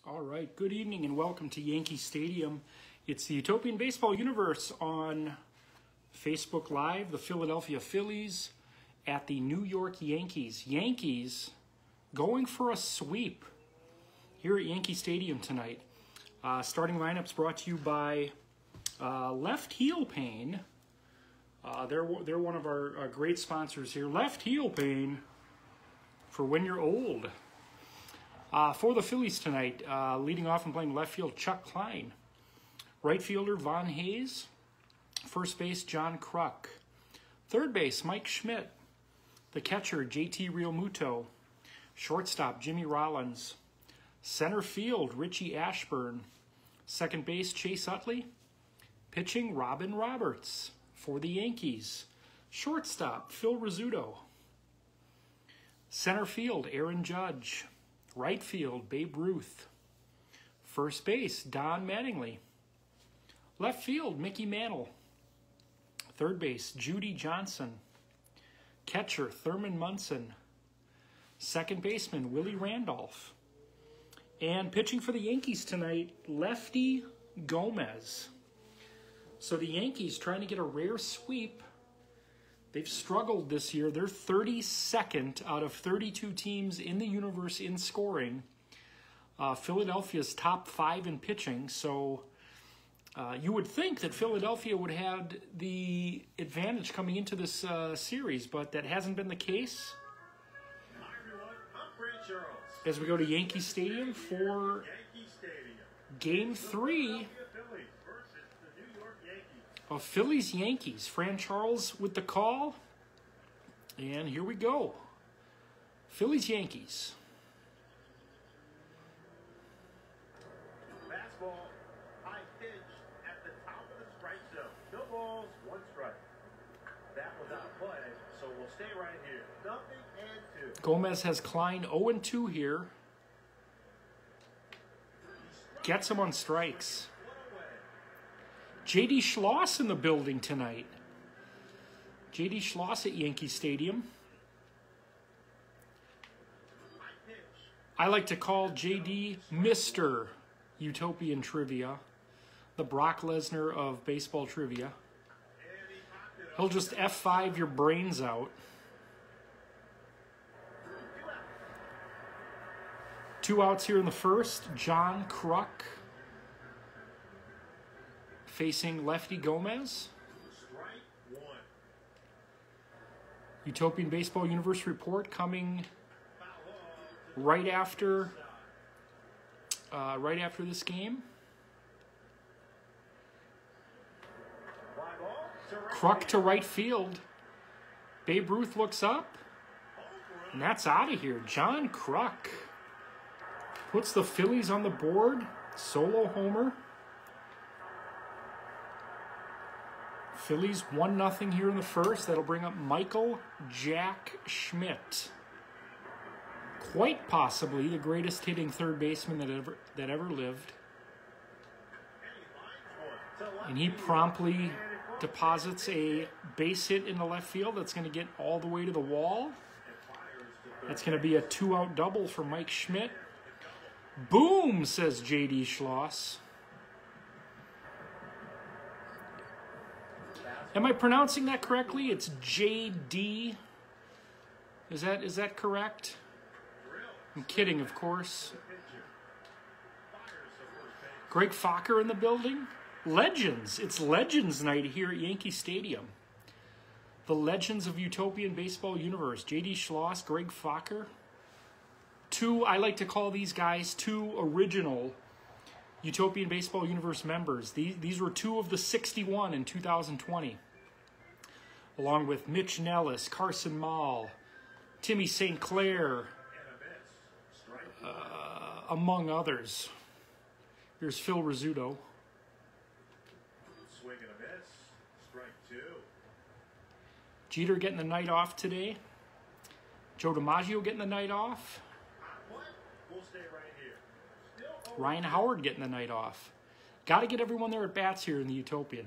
All right, good evening and welcome to Yankee Stadium. It's the Utopian Baseball Universe on Facebook Live, the Philadelphia Phillies at the New York Yankees. Yankees going for a sweep here at Yankee Stadium tonight. Starting lineups brought to you by Left Heel Pain. They're one of our great sponsors here. Left Heel Pain for when you're old. For the Phillies tonight, leading off and playing left field, Chuck Klein. Right fielder, Von Hayes. First base, John Kruk. Third base, Mike Schmidt. The catcher, JT Realmuto. Shortstop, Jimmy Rollins. Center field, Richie Ashburn. Second base, Chase Utley. Pitching, Robin Roberts for the Yankees. Shortstop, Phil Rizzuto. Center field, Aaron Judge. Right field, Babe Ruth. First base, Don Mattingly. Left field, Mickey Mantle. Third base, Judy Johnson. Catcher, Thurman Munson. Second baseman, Willie Randolph. And pitching for the Yankees tonight, Lefty Gomez. So the Yankees trying to get a rare sweep. They've struggled this year. They're 32nd out of 32 teams in the universe in scoring. Philadelphia's top 5 in pitching. So you would think that Philadelphia would have the advantage coming into this series, but that hasn't been the case. Hi everyone, I'm Brad Charles. As we go to Yankee Stadium for Game 3 of Phillies-Yankees. Fran Charles with the call. And here we go. Phillies-Yankees. Fastball, high pitch at the top of the strike zone. No balls, one strike. That was out of play, so we'll stay right here. Nothing and 2. Gomez has Klein 0-2 here. Gets him on strikes. J.D. Schloss in the building tonight. J.D. Schloss at Yankee Stadium. I like to call J.D. Mr. Utopian Trivia, the Brock Lesnar of baseball trivia. He'll just F5 your brains out. 2 outs here in the first. John Kruk facing Lefty Gomez. Strike 1. Utopian Baseball Universe report coming right after this game. Kruk to right field. Babe Ruth looks up, and that's out of here. John Kruk puts the Phillies on the board. Solo homer. Phillies 1-0 here in the first. That'll bring up Michael Jack Schmidt. Quite possibly the greatest hitting third baseman that ever lived. And he promptly deposits a base hit in the left field that's going to get all the way to the wall. That's going to be a 2-out double for Mike Schmidt. Boom, says J.D. Schloss. Am I pronouncing that correctly? It's J.D. Is that correct? I'm kidding, of course. Greg Fokker in the building. Legends. It's Legends night here at Yankee Stadium. The legends of Utopian Baseball Universe. J.D. Schloss, Greg Fokker. I like to call these guys 2 original Utopian Baseball Universe members. These were 2 of the 61 in 2020. Along with Mitch Nellis, Carson Mall, Timmy St. Clair, among others. Here's Phil Rizzuto. Swing and a miss. Strike 2. Jeter getting the night off today. Joe DiMaggio getting the night off. We'll stay right here. Still Ryan Howard getting the night off. Got to get everyone their at bats here in the Utopian.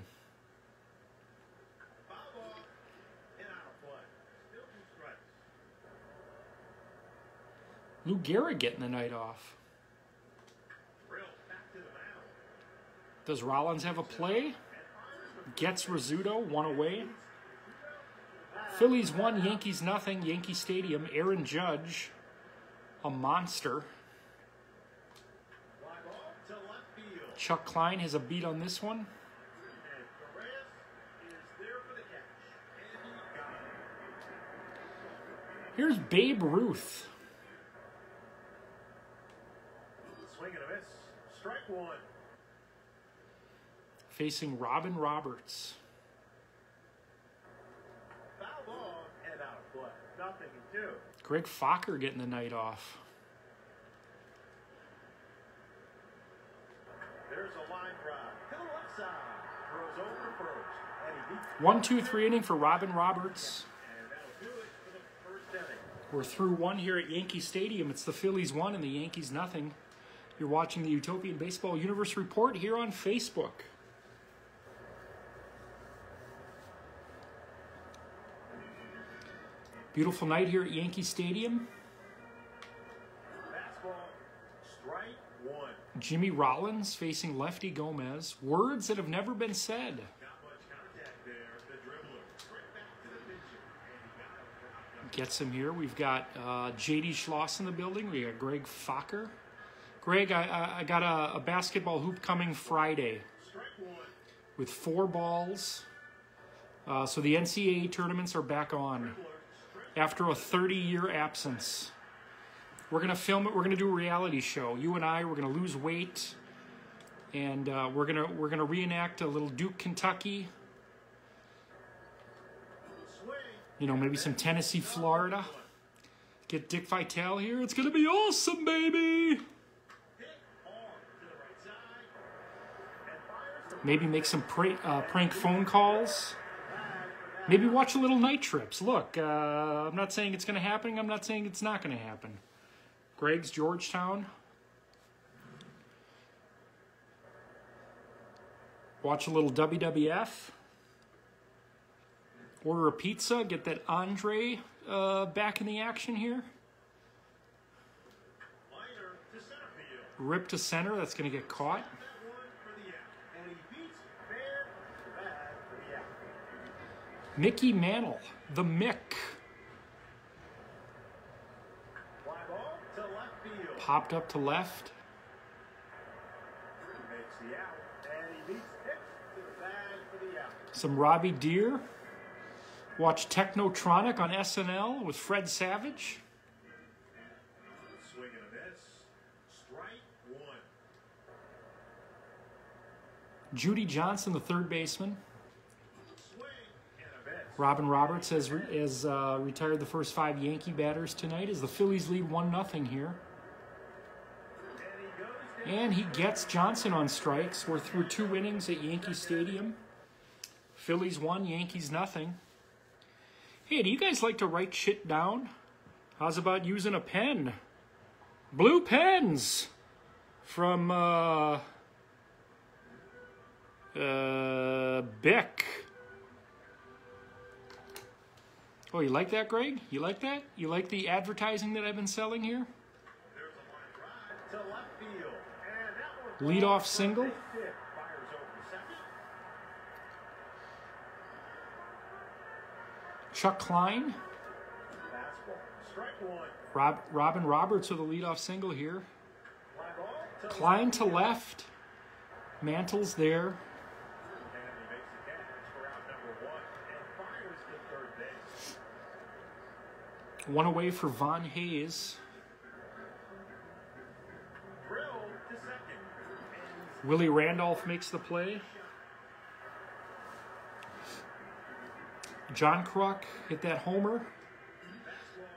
Lou Gehrig getting the night off. Does Rollins have a play? Gets Rizzuto, 1 away. Phillies 1, Yankees nothing. Yankee Stadium. Aaron Judge, a monster. Chuck Klein has a beat on this one. Here's Babe Ruth. Swing and a miss. Strike 1. Facing Robin Roberts. Foul ball and out of play. Nothing to do. Greg Fokker getting the night off. There's a line drive to the left side. Throws over first. And he beats 1, 2, 3 inning for Robin Roberts. and that'll do it for the first inning. We're through 1 here at Yankee Stadium. It's the Phillies 1 and the Yankees nothing. You're watching the Utopian Baseball Universe Report here on Facebook. Beautiful night here at Yankee Stadium. Fastball. Strike 1. Jimmy Rollins facing Lefty Gomez. Words that have never been said. Not much contact there. The dribbler. Straight back to the pitcher. And he got him. Gets him here. We've got J.D. Schloss in the building. We got Greg Fokker. Greg, I got a basketball hoop coming Friday Strike 1. with 4 balls. So the NCAA tournaments are back on after a 30-year absence. We're going to film it. We're going to do a reality show. You and I, we're going to lose weight, and we're going to reenact a little Duke, Kentucky. Swing. You know, maybe some Tennessee, Florida. Get Dick Vitale here. It's going to be awesome, baby. Hit hard to the right side. And fires the Maybe make some prank phone calls. Maybe watch a little Night Trips. Look, I'm not saying it's going to happen. I'm not saying it's not going to happen. Greg's Georgetown. Watch a little WWF. Order a pizza. Get that Andre back in the action here. liner to center field. Rip to center. That's going to get caught. That one for the out. And he beats fair to bad for the out. Mickey Mantle. The Mick. Fly ball to left field. Popped up to left. Makes the out. And he beats hit to the bag for the out. Some Robbie Deere. Watch Technotronic on SNL with Fred Savage. Swing and a miss. Strike 1. Judy Johnson, the third baseman. Swing and a miss. Robin Roberts has retired the first 5 Yankee batters tonight as the Phillies lead 1-0 here. And he goes down. And he gets Johnson on strikes. We're through 2 innings at Yankee Stadium. Phillies 1, Yankees nothing. Hey, do you guys like to write shit down? How's about using a pen? Blue pens from Bic. Oh, you like that, Greg? You like that? You like the advertising that I've been selling here? There's a line drive to left field. And that one Leadoff single. Fires over second. Chuck Klein. Fastball. Strike 1. Robin Roberts with a leadoff single here. Fly ball to Klein to left. Mantle's there. And he makes the catch for out number 1 and fires to third base. 1 away for Von Hayes. Drilled to second. And Willie Randolph makes the play. John Kruk hit that homer. fastball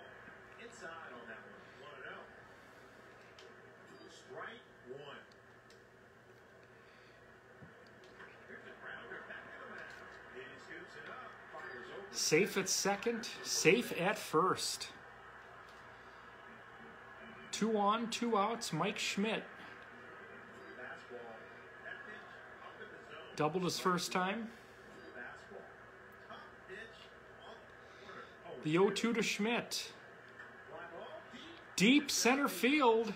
inside on that one. 1-0. Strike 1. Here's a grounder back to the mound. He scoops it up. Fires over. Safe at second. Safe at first. 2 on, 2 outs. Mike Schmidt Fastball. That pitch up in the zone. doubled his first time. Fastball. Top pitch off the corner. Oh, The 0-2 to Schmidt. fly ball deep. Deep center field.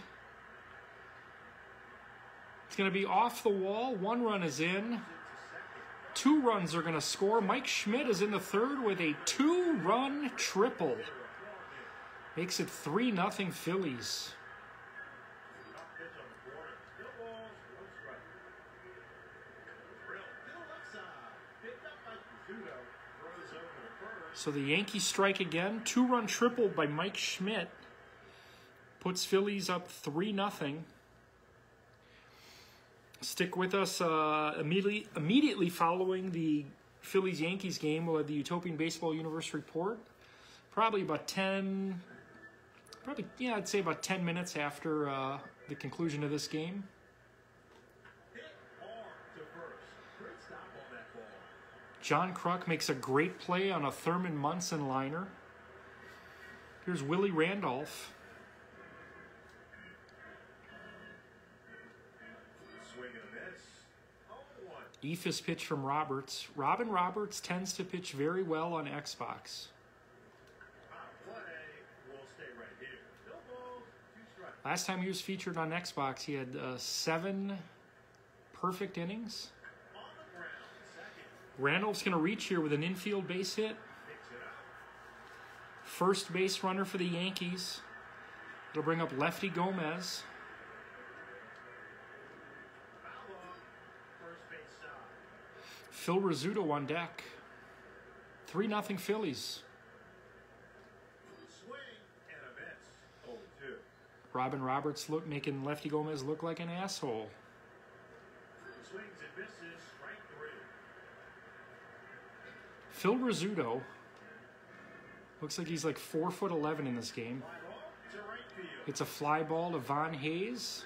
It's going to be off the wall. 1 run is in. 2 runs are going to score. Mike Schmidt is in the third with a 2-run triple. Makes it 3-0 Phillies. So the Yankees strike again. 2-run triple by Mike Schmidt. Puts Phillies up 3-0. Stick with us immediately following the Phillies-Yankees game. We'll have the Utopian Baseball Universe report. Probably about 10... I'd say about 10 minutes after the conclusion of this game. John Kruk makes a great play on a Thurman Munson liner. Here's Willie Randolph. Ephus pitch from Roberts. Robin Roberts tends to pitch very well on Xbox. Last time he was featured on Xbox, he had 7 perfect innings. Randolph's going to reach here with an infield base hit. First base runner for the Yankees. It'll bring up Lefty Gomez. Phil Rizzuto on deck. 3-0 Phillies. Robin Roberts making Lefty Gomez look like an asshole. Phil Rizzuto looks like he's like 4'11" in this game. It's a fly ball to Von Hayes.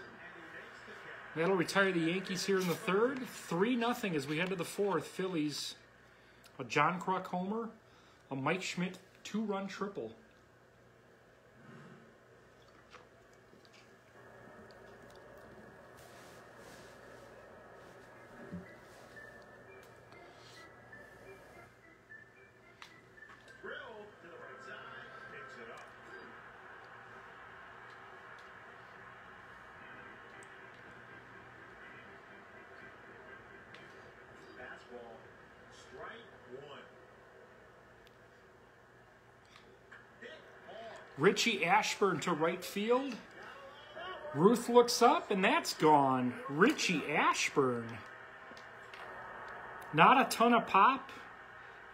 That'll retire the Yankees here in the third. 3-0 as we head to the fourth. Phillies, a John Kruk homer, a Mike Schmidt 2-run triple. Richie Ashburn to right field. Ruth looks up, and that's gone. Richie Ashburn. Not a ton of pop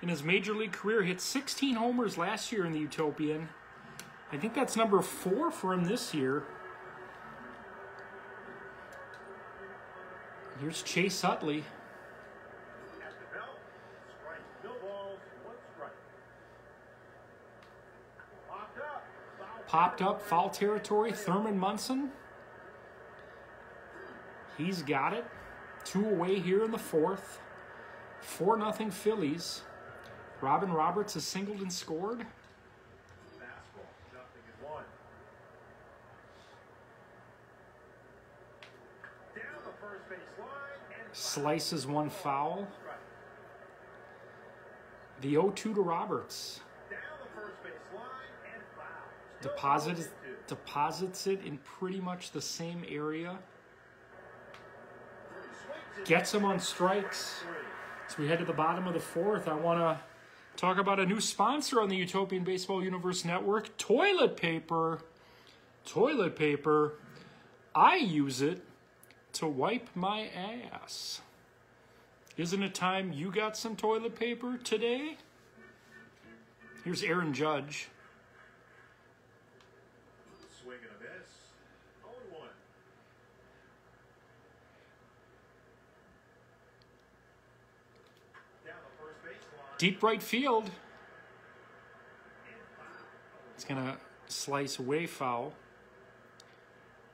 in his major league career. Hit 16 homers last year in the Utopian. I think that's number 4 for him this year. Here's Chase Utley. Popped up, foul territory, Thurman Munson. He's got it. 2 away here in the fourth. 4-0 Phillies. Robin Roberts has singled and scored. Slices 1 foul. The 0-2 to Roberts. Deposits it in pretty much the same area. Gets him on strikes. As we head to the bottom of the fourth, I want to talk about a new sponsor on the Utopian Baseball Universe Network, toilet paper. Toilet paper. I use it to wipe my ass. Isn't it time you got some toilet paper today? Here's Aaron Judge. Deep right field. It's going to slice way foul.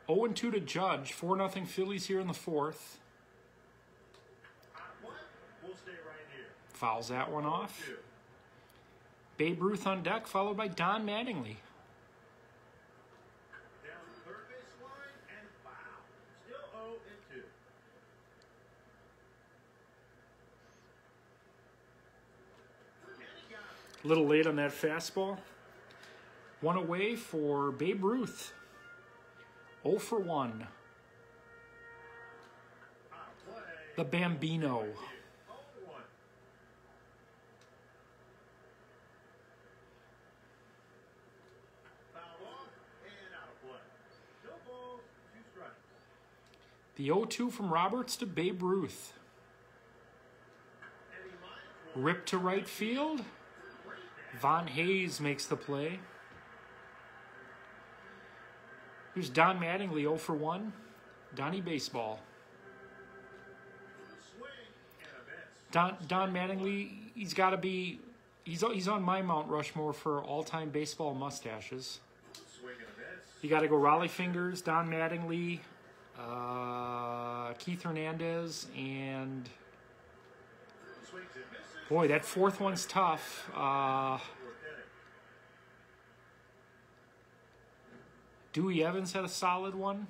0-2 to Judge. 4-0 Phillies here in the fourth. Fouls that one off. Babe Ruth on deck, followed by Don Mattingly. A little late on that fastball. 1 away for Babe Ruth. 0 for 1. The Bambino. 0-1. Foul off and out of play. No balls, 2 strikes. The 0-2 from Roberts to Babe Ruth. And he might Rip to right field. Von Hayes makes the play. Here's Don Mattingly 0 for 1. Donnie Baseball. swing and a miss. Don Mattingly, he's got to be, he's on my Mount Rushmore for all-time baseball mustaches. Swing and a miss. You got to go Raleigh Fingers, Don Mattingly, Keith Hernandez, and Swings and misses. boy, that fourth one's tough. Fourth inning. Dewey Evans had a solid one.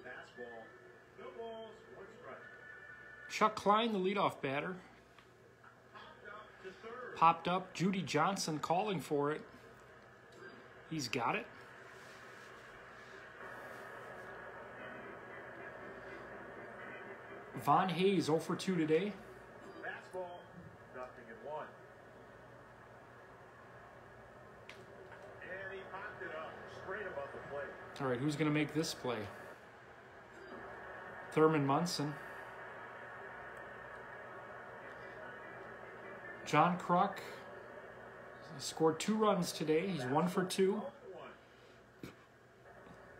Fastball. No balls, 1 strike. Chuck Klein, the leadoff batter, Popped up to third. popped up. Judy Johnson calling for it. He's got it. Von Hayes 0 for 2 today. Fastball. 0-1. And he popped it up straight above the plate. All right, who's going to make this play? Thurman Munson. John Kruk scored 2 runs today. He's 1 for 2. 0-1.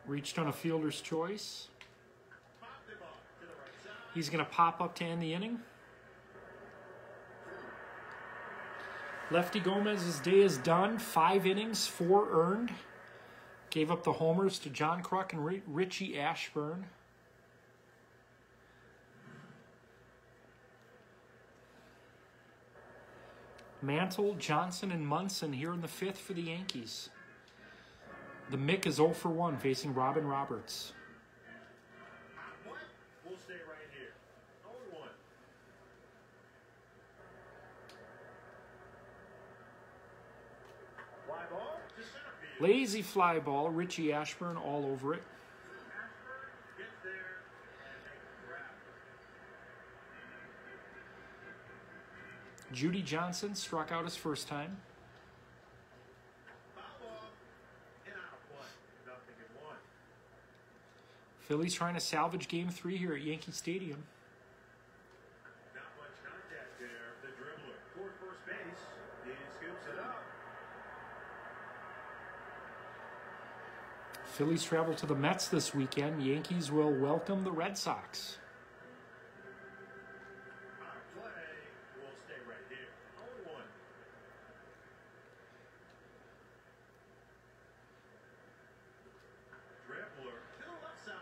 Reached on a fielder's choice. Popped him up to the right side. He's going to pop up to end the inning. Lefty Gomez's day is done. 5 innings, 4 earned. Gave up the homers to John Kruk and Richie Ashburn. Mantle, Johnson, and Munson here in the 5th for the Yankees. The Mick is 0 for 1 facing Robin Roberts. What? We'll stay right here. 0-1. Fly ball to center field. Lazy fly ball, Richie Ashburn all over it. Ashburn gets there and makes the grab. Judy Johnson struck out his first time. Foul ball and out of play. 0-1. Phillies trying to salvage Game 3 here at Yankee Stadium. Not much contact there. The dribbler toward first base. He scoops it up. Phillies travel to the Mets this weekend. Yankees will welcome the Red Sox. Out of play. We'll stay right here. 0-1. Dribbler to the left side.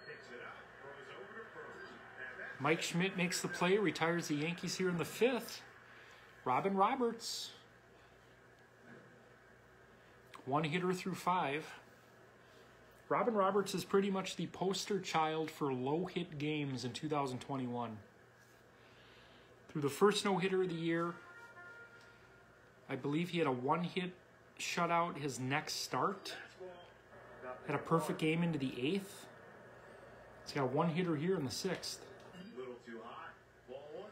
Picks it up. Throws over to first. And that Mike Schmidt makes the play, retires the Yankees here in the 5th. Robin Roberts. 1 hitter through 5. Robin Roberts is pretty much the poster child for low-hit games in 2021. Through the first no-hitter of the year, I believe he had a 1-hit shutout his next start. fastball. Had a perfect game into the 8th. He's got a 1-hitter here in the 6th. Little too high. Ball 1.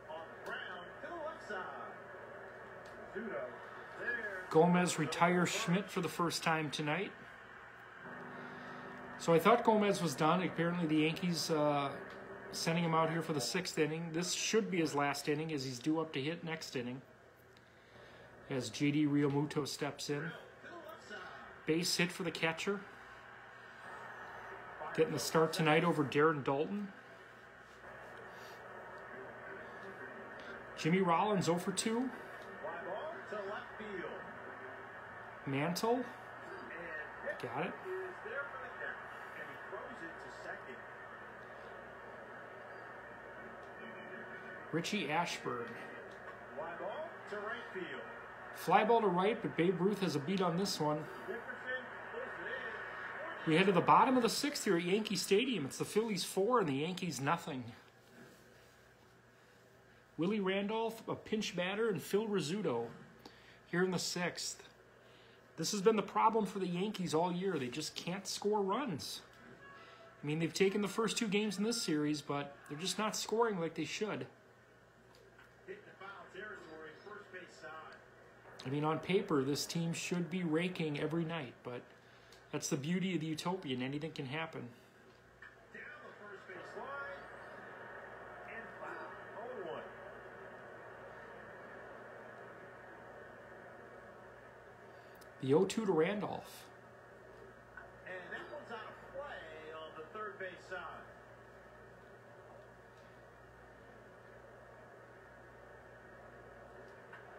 On the ground to the left side. Zudo there. Gomez retires Schmidt for the first time tonight. So I thought Gomez was done. Apparently the Yankees sending him out here for the 6th inning. This should be his last inning as he's due up to hit next inning. As JD Realmuto steps in. To the left side. Base hit for the catcher. Getting the start tonight over Darren Dalton. Jimmy Rollins 0 for 2. Fly ball to left field. Mantle. And Pickett Got it. is there for the count. And he throws it to second. Richie Ashburn. Fly ball to right field. Fly ball to right, but Babe Ruth has a beat on this one. Dickerson pulls it in. We head to the bottom of the 6th here at Yankee Stadium. It's the Phillies 4 and the Yankees nothing. Willie Randolph, a pinch batter, and Phil Rizzuto here in the 6th. This has been the problem for the Yankees all year. They just can't score runs. I mean, they've taken the first 2 games in this series, but they're just not scoring like they should. I mean, on paper, this team should be raking every night, but that's the beauty of the Utopian. Anything can happen. Down the first base line. And foul. 0-1. The 0-2 to Randolph. And that one's out of play on the third base side.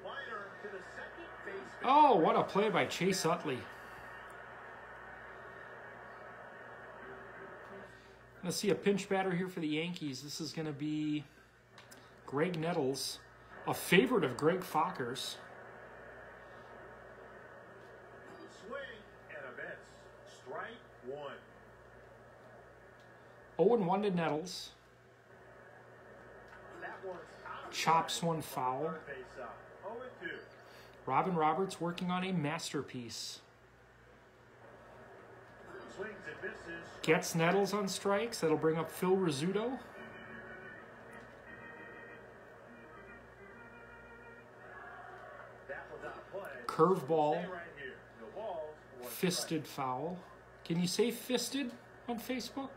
Liner to the second base. Oh, what a play by Chase Utley. Let's see a pinch batter here for the Yankees. This is going to be Greg Nettles, a favorite of Greg Focker's. Swing and a miss. Strike 1. 0-1 to Nettles. That one's out of Chops play. one foul. Third base side. 0-2. Robin Roberts working on a masterpiece. Swings and misses. Gets Nettles on strikes. That'll bring up Phil Rizzuto. That was out of play. Curveball. Stay right here. No balls. One Fisted foul. Can you say fisted on Facebook?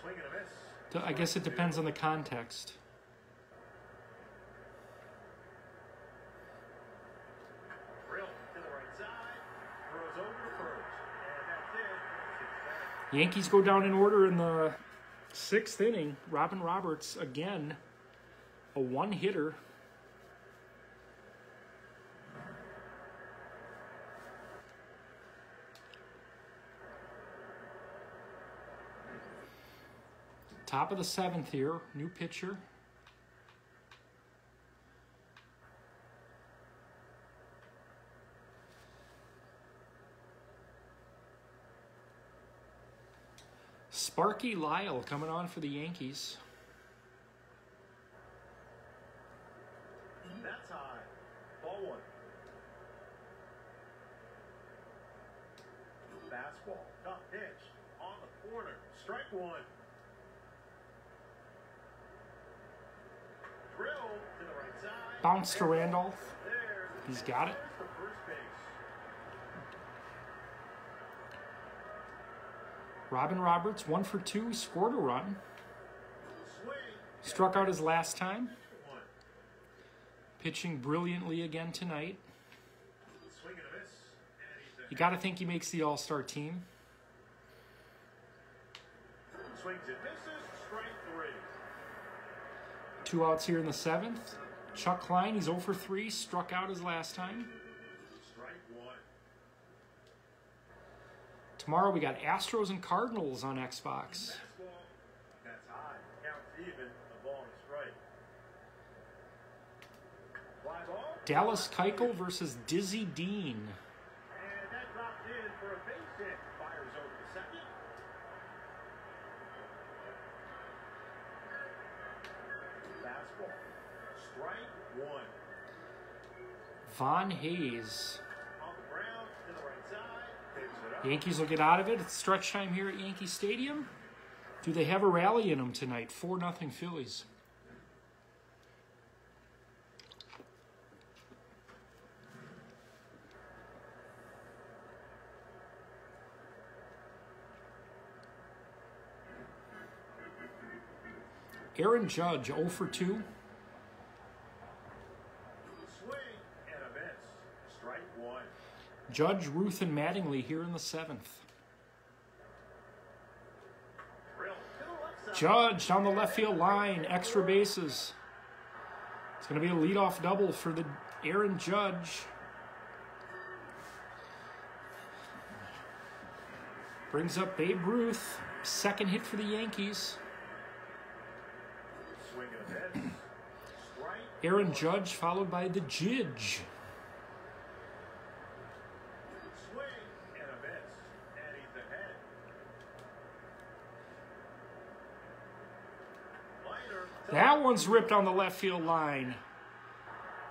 strike. Swing and a miss. I guess it depends on the context. Drill to the right side. Throws over to first. And that's it. 6 Yankees go down in order in the 6th inning. Robin Roberts, again, a one-hitter. Top of the 7th here, new pitcher. Sparky Lyle coming on for the Yankees. That's high. Ball 1. Fastball. Tough pitch. On the corner. Strike 1. Drill to the right side. Bounce to Randolph. There. He's got it. There's the first base. Robin Roberts, 1 for 2, scored a run. Swing. Struck out his last time. 1. Pitching brilliantly again tonight. Swing and a miss. And he's You got to think he makes the All-Star team. swings and misses. Strike 3. 2 outs here in the 7th. Chuck Klein, he's 0 for 3, struck out his last time. Strike 1. Tomorrow we got Astros and Cardinals on Xbox. Fastball. That's high. Counts even. A ball and a strike. Fly ball. Dallas Keuchel versus Dizzy Dean. And that dropped in for a base hit. Fires over to second. Fastball. Strike 1. Von Hayes. On the ground to the right side. Picks it up. Yankees will get out of it. It's stretch time here at Yankee Stadium. Do they have a rally in them tonight? 4-0 Phillies. Aaron Judge, 0 for 2. Swing and a miss. Strike 1. Judge, Ruth, and Mattingly here in the 7th. Drill to the left side. Judge down the left field line, extra bases. It's going to be a leadoff double for the Aaron Judge. Brings up Babe Ruth, second hit for the Yankees. Swing and a miss. Strike. Aaron Judge followed by the Jidge. Swing and a miss. That one's ripped on the left field line.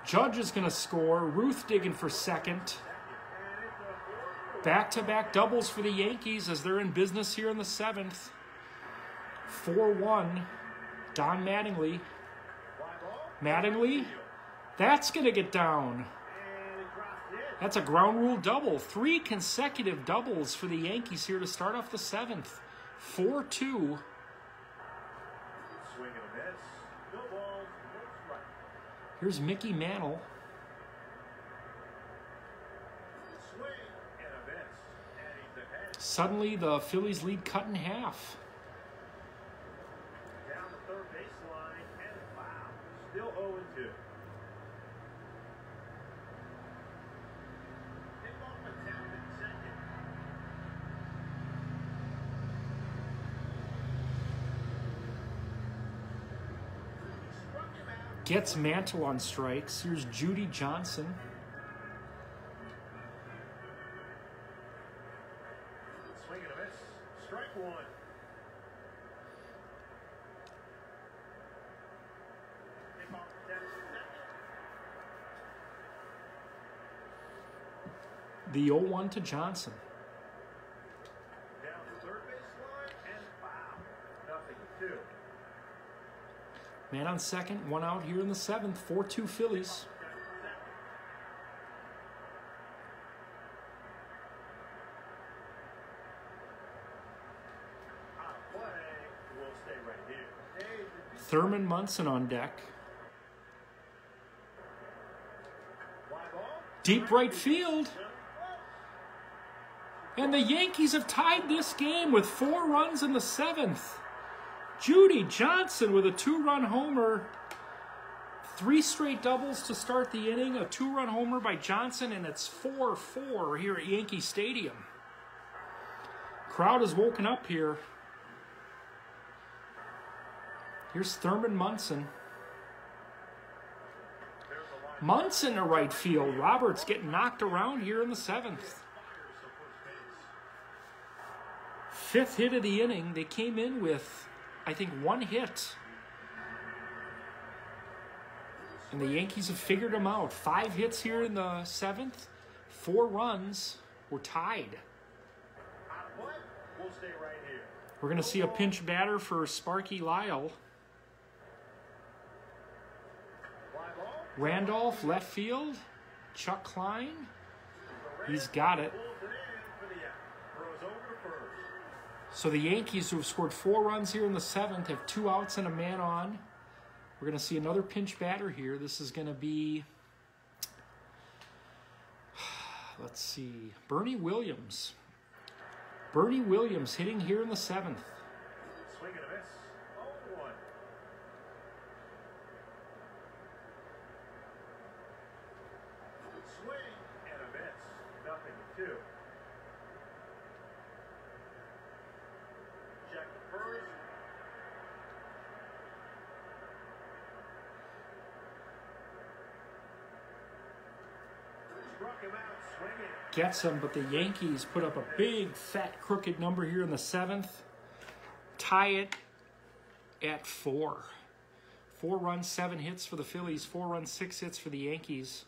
Judge is going to score. Ruth digging for second. Back-to-back doubles for the Yankees as they're in business here in the 7th. 4-1. Don Mattingly. Mattingly. That's going to get down. That's a ground rule double. 3 consecutive doubles for the Yankees here to start off the 7th. 4-2. Here's Mickey Mantle. Suddenly, the Phillies lead cut in half. Down the third baseline and foul. Still 0-2. Pick off a talented second. He struck him out. Gets Mantle on strikes. Here's Judy Johnson. Swing and a miss. Strike one. Pick off the second. The 0-1 to Johnson. Down the third baseline and foul. 0-2. Man on second, 1 out here in the 7th. 4-2 Phillies. Thurman Munson on deck. Deep right field. And the Yankees have tied this game with 4 runs in the 7th. Judy Johnson with a 2-run homer. 3 straight doubles to start the inning. A 2-run homer by Johnson, and it's 4-4 here at Yankee Stadium. Crowd has woken up here. Here's Thurman Munson. Munson to right field. Roberts getting knocked around here in the 7th. 5th hit of the inning. They came in with, I think, 1 hit. And the Yankees have figured them out. 5 hits here in the 7th. 4 runs. We're tied. We're going to see a pinch batter for Sparky Lyle. Randolph, left field. Chuck Klein. He's got it. So the Yankees, who have scored 4 runs here in the 7th, have 2 outs and a man on. We're going to see another pinch batter here. This is going to be, let's see, Bernie Williams. Bernie Williams hitting here in the 7th. Swing and a miss. 0-1. Swing and a miss. 0-2. Check the first. Struck him out swinging. Gets him, but the Yankees put up a big, fat, crooked number here in the 7th. Tie it at 4. 4 runs, 7 hits for the Phillies. 4 runs, 6 hits for the Yankees.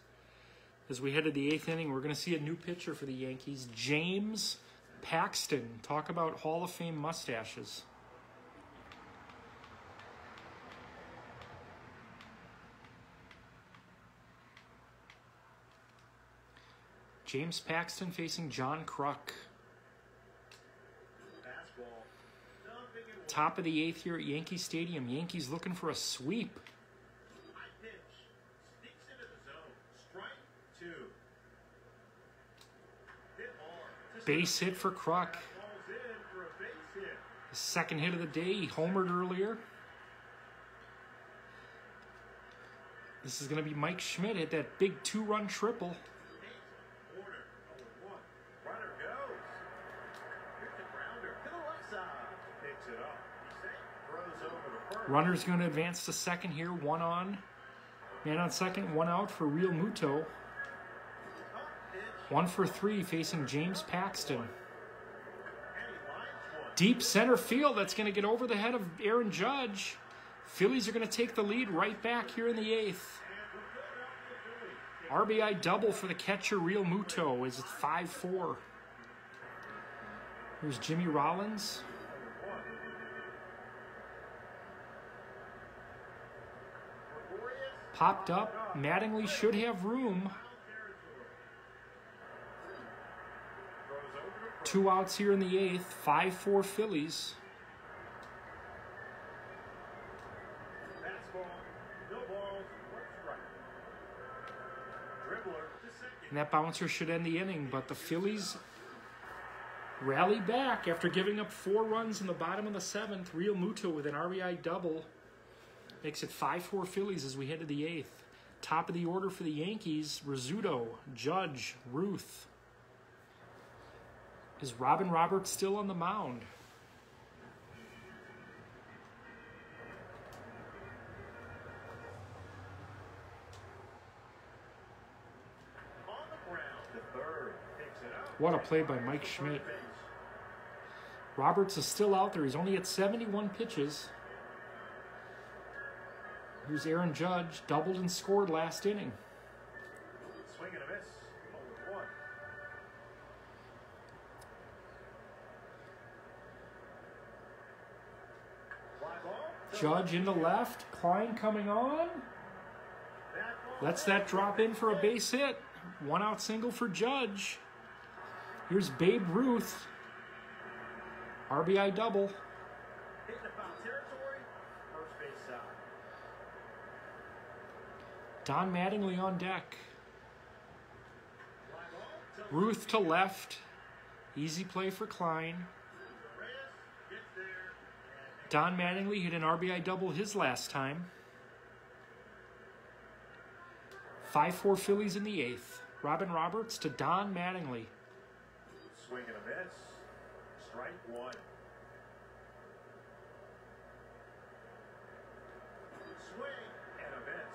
As we head to the 8th inning, we're going to see a new pitcher for the Yankees, James Paxton. Talk about Hall of Fame mustaches. James Paxton facing John Kruk. Top of the 8th here at Yankee Stadium. Yankees looking for a sweep. Base hit for Kruk. The second hit of the day. He homered earlier. This is going to be Mike Schmidt at that big 2-run triple. Runner's going to advance to second here. 1 on. Man on second, 1 out for Real Muto. 1 for 3 facing James Paxton. Deep center field. That's going to get over the head of Aaron Judge. Phillies are going to take the lead right back here in the eighth. RBI double for the catcher, Real Muto, is 5-4. Here's Jimmy Rollins. Popped up. Mattingly should have room. 2 outs here in the eighth. 5-4 Phillies. And that bouncer should end the inning, but the Phillies rally back after giving up 4 runs in the bottom of the 7th. Real Muto with an RBI double makes it 5-4 Phillies as we head to the 8th. Top of the order for the Yankees, Rizzuto, Judge, Ruth. Is Robin Roberts still on the mound? What a play by Mike Schmidt. Roberts is still out there. He's only at 71 pitches. Here's Aaron Judge, doubled and scored last inning. Swing and a miss. 0-1. Judge into left. Klein coming on. Lets that drop in for a base hit. 1 out single for Judge. Here's Babe Ruth. RBI double. Hitting the foul territory. First base side. Don Mattingly on deck. Ruth to left. Easy play for Klein. Don Mattingly hit an RBI double his last time. 5-4 Phillies in the 8th. Robin Roberts to Don Mattingly. Swing and a miss. Strike 1. Swing and a miss.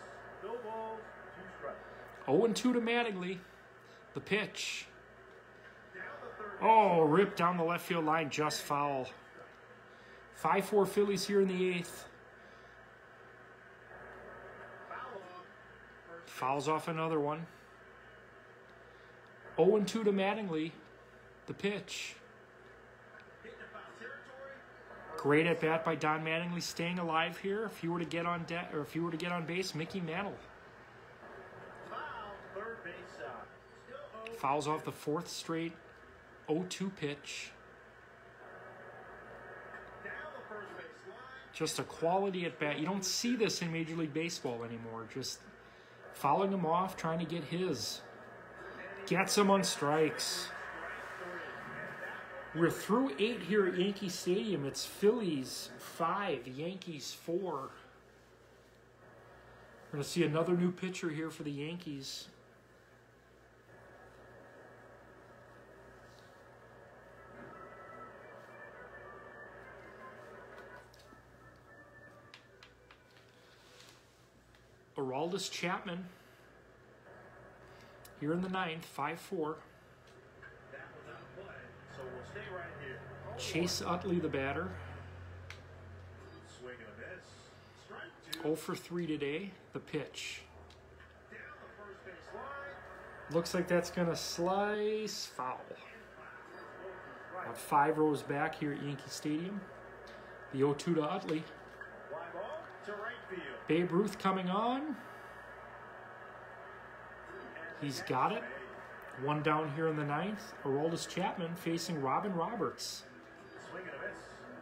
No balls, 2 strikes. 0-2 to Mattingly. The pitch. Down the third. Oh, ripped down the left field line, just foul. 5-4 Phillies here in the 8th. Foul off. First Fouls off another one. 0-2 to Mattingly. The pitch. hitting the foul territory. Great at bat by Don Mattingly, staying alive here. If he were to get on base, Mickey Mantle. Foul, third base side. Still 0. Fouls off the 4th straight 0-2 pitch. Down the first base line. Just a quality at bat. You don't see this in Major League Baseball anymore. Just fouling him off, trying to get his. Gets him on strikes. We're through 8 here at Yankee Stadium. It's Phillies 5, Yankees 4. We're going to see another new pitcher here for the Yankees. Aroldis Chapman here in the 9th, 5-4. That was out of play, so we'll stay right here. Chase Utley, the batter. Swing and a miss. Strike 2. 0 for 3 today. The pitch. Down the first base line. Looks like that's going to slice foul. About 5 rows back here at Yankee Stadium. The 0-2 to Utley. Fly ball to right field. Babe Ruth coming on. He's got it. 1 down here in the 9th. Aroldis Chapman facing Robin Roberts. Swing and a miss.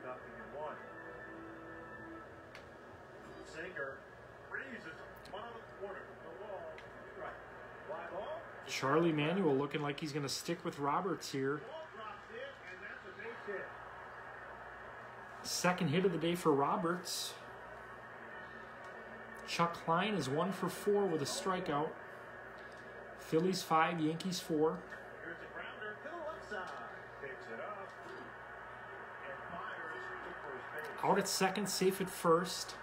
0-1. Singer freezes one on the corner. No ball. Strike. Fly ball. Charlie Manuel looking like he's going to stick with Roberts here. Ball drops in, and that's a base hit. Second hit of the day for Roberts. Chuck Klein is 1 for 4 with a strikeout. Phillies 5, Yankees 4. Here's a grounder to the left side. Picks it up. And fires to first base. Out at second, safe at first.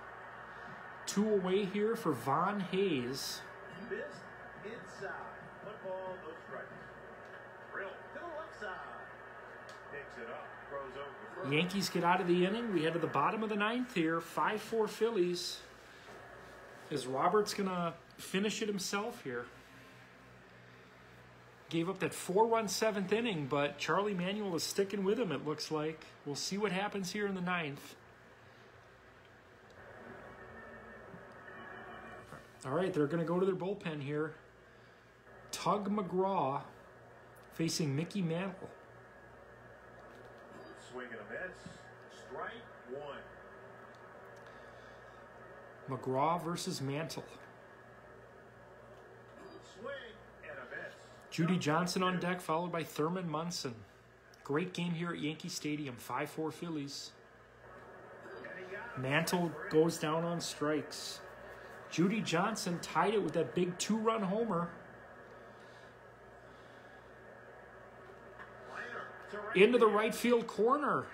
2 away here for Von Hayes. Missed inside. 1 ball, no strikes. Drill to the left side. Picks it up. Throws over the first. Yankees get out of the inning. We head to the bottom of the ninth here. 5-4 Phillies. Is Roberts going to finish it himself here? Gave up that 4-run seventh inning, but Charlie Manuel is sticking with him, it looks like. We'll see what happens here in the ninth. All right, they're going to go to their bullpen here. Tug McGraw facing Mickey Mantle. Swing and a miss. Strike one. McGraw versus Mantle. Swing and a miss. Judy Johnson on deck, followed by Thurman Munson. Great game here at Yankee Stadium. 5-4 Phillies. Mantle goes down on strikes. Judy Johnson tied it with that big 2-run homer. Into the right field corner.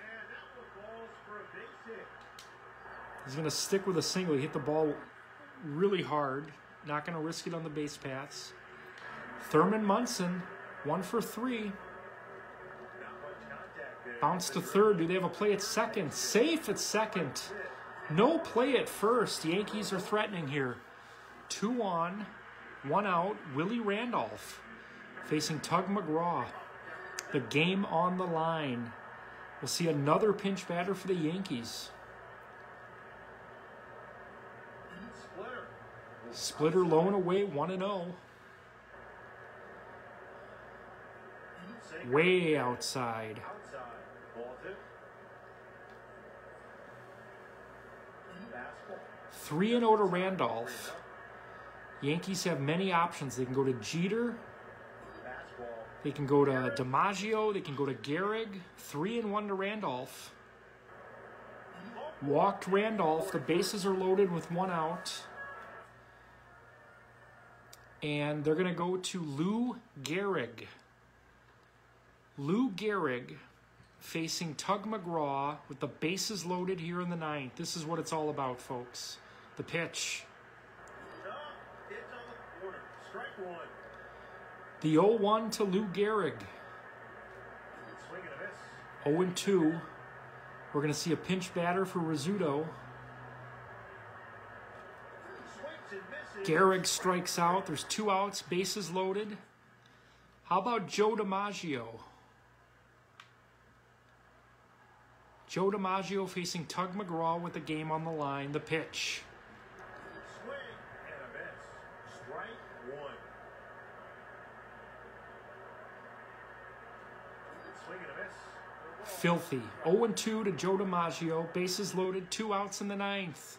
He's going to stick with a single. He hit the ball really hard. Not going to risk it on the base paths. Thurman Munson, 1 for 3. Bounce to third. Do they have a play at second? Safe at second. No play at first. Yankees are threatening here. 2 on, 1 out. Willie Randolph facing Tug McGraw. The game on the line. We'll see another pinch batter for the Yankees. Splitter low and away, 1-0. Way outside. 3-0 to Randolph. Yankees have many options. They can go to Jeter. They can go to DiMaggio. They can go to Gehrig. 3-1 to Randolph. Walked Randolph. The bases are loaded with 1 out. And they're going to go to Lou Gehrig. Lou Gehrig facing Tug McGraw with the bases loaded here in the ninth. This is what it's all about, folks. The pitch. The 0-1 to Lou Gehrig. 0-2. We're going to see a pinch batter for Rizzuto. Gehrig strikes out. There's 2 outs, bases loaded. How about Joe DiMaggio? Joe DiMaggio facing Tug McGraw with the game on the line. The pitch. Swing and a miss. Strike 1. Swing and a miss. Filthy. 0-2 to Joe DiMaggio. Bases loaded. 2 outs in the ninth.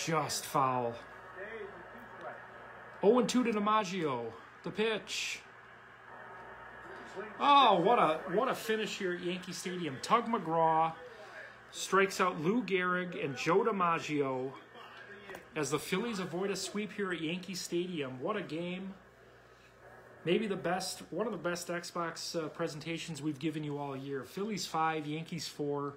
Just foul. 0-2 to DiMaggio. The pitch. Oh, what a finish here at Yankee Stadium. Tug McGraw strikes out Lou Gehrig and Joe DiMaggio as the Phillies avoid a sweep here at Yankee Stadium. What a game. Maybe one of the best Xbox presentations we've given you all year. Phillies 5, Yankees 4.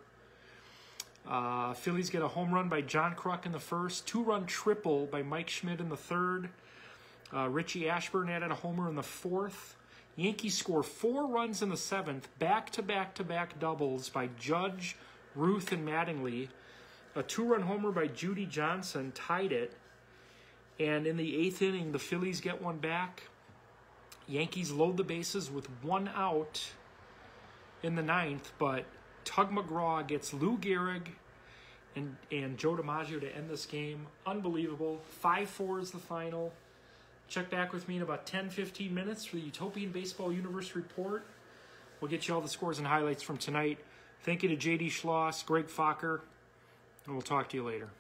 Phillies get a home run by John Kruk in the first. 2-run triple by Mike Schmidt in the third. Richie Ashburn added a homer in the fourth. Yankees score 4 runs in the seventh. Back-to-back-to-back doubles by Judge, Ruth, and Mattingly. A 2-run homer by Judy Johnson tied it. And in the 8th inning, the Phillies get one back. Yankees load the bases with 1 out in the 9th, but Tug McGraw gets Lou Gehrig and Joe DiMaggio to end this game. Unbelievable. 5-4 is the final. Check back with me in about 10-15 minutes for the Utopian Baseball Universe report. We'll get you all the scores and highlights from tonight. Thank you to J.D. Schloss, Greg Fokker, and we'll talk to you later.